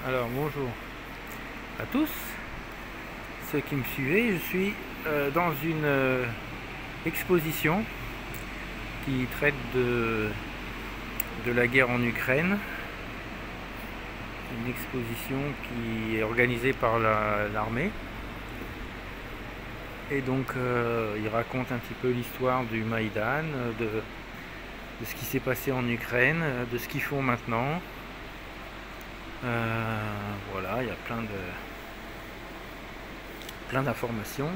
Alors bonjour à tous ceux qui me suivez. Je suis dans une exposition qui traite de la guerre en Ukraine. Une exposition qui est organisée par l'armée. Et donc il raconte un petit peu l'histoire du Maïdan, de ce qui s'est passé en Ukraine, de ce qu'ils font maintenant. Voilà, il y a plein d'informations.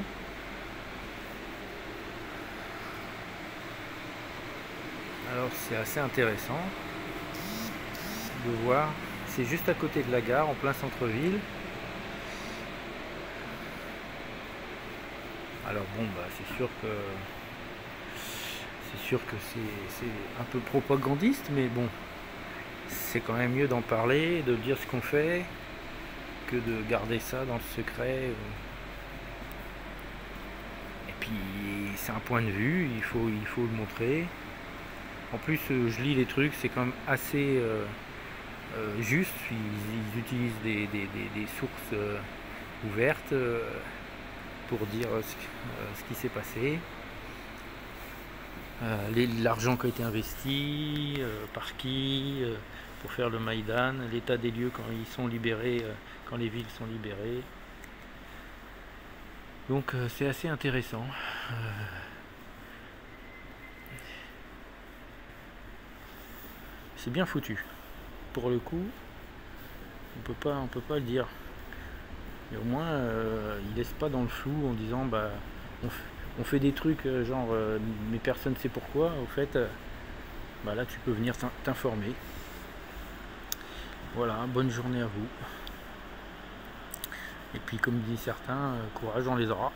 Alors c'est assez intéressant de voir. C'est juste à côté de la gare, en plein centre-ville. Alors bon, bah, c'est sûr que c'est un peu propagandiste, mais bon, c'est quand même mieux d'en parler, de dire ce qu'on fait, que de garder ça dans le secret. Et puis c'est un point de vue, il faut le montrer. En plus, je lis les trucs, c'est quand même assez juste. Ils utilisent des sources ouvertes pour dire ce qui s'est passé. L'argent qui a été investi, par qui, pour faire le Maïdan, l'état des lieux quand ils sont libérés, quand les villes sont libérées. Donc c'est assez intéressant. C'est bien foutu. Pour le coup, on peut pas le dire. Mais au moins, ils laissent pas dans le flou en disant bah on fait des trucs genre mais personne ne sait pourquoi. Au fait, bah là tu peux venir t'informer. Voilà, bonne journée à vous. Et puis comme disent certains, courage, on les aura.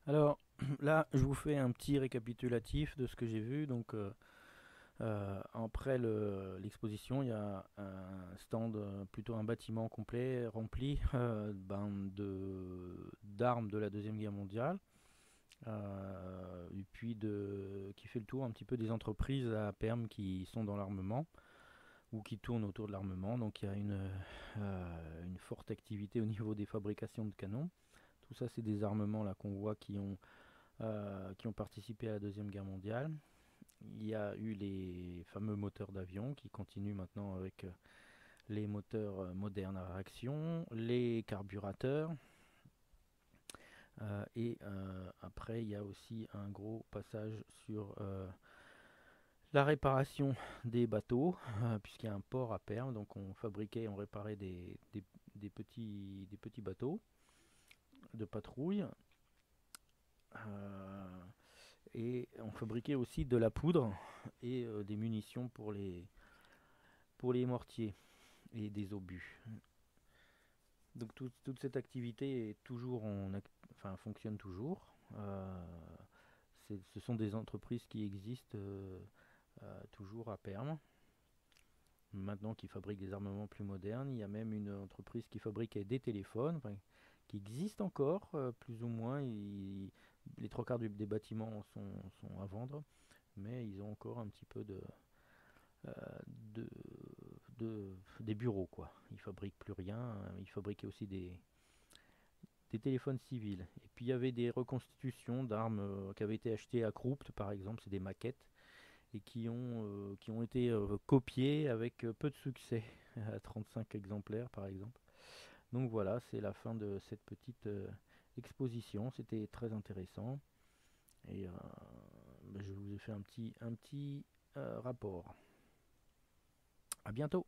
Alors là, je vous fais un petit récapitulatif de ce que j'ai vu. Donc après l'exposition, il y a un stand, plutôt un bâtiment complet rempli d'armes de la Deuxième Guerre mondiale. Et puis qui fait le tour un petit peu des entreprises à Perm qui sont dans l'armement ou qui tournent autour de l'armement. Donc il y a une forte activité au niveau des fabrications de canons. Tout ça, c'est des armements là qu'on voit qui ont participé à la Deuxième Guerre mondiale. Il y a eu les fameux moteurs d'avion qui continuent maintenant avec les moteurs modernes à réaction, les carburateurs. Et après, il y a aussi un gros passage sur la réparation des bateaux, puisqu'il y a un port à Perm. Donc on fabriquait, on réparait des petits bateaux de patrouille. Et on fabriquait aussi de la poudre et des munitions pour les mortiers et des obus. Donc toute cette activité est toujours fonctionne toujours. Ce sont des entreprises qui existent toujours à Perm. Maintenant, qui fabriquent des armements plus modernes. Il y a même une entreprise qui fabriquait des téléphones, qui existe encore, plus ou moins. Les trois quarts des bâtiments sont à vendre, mais ils ont encore un petit peu des bureaux, quoi. Ils fabriquent plus rien. Ils fabriquaient aussi des téléphones civils. Et puis il y avait des reconstitutions d'armes qui avaient été achetées à Krupp, par exemple. C'est des maquettes et qui ont été copiées avec peu de succès, à 35 exemplaires par exemple. Donc voilà, c'est la fin de cette petite exposition. C'était très intéressant. Et je vous ai fait un petit rapport. À bientôt.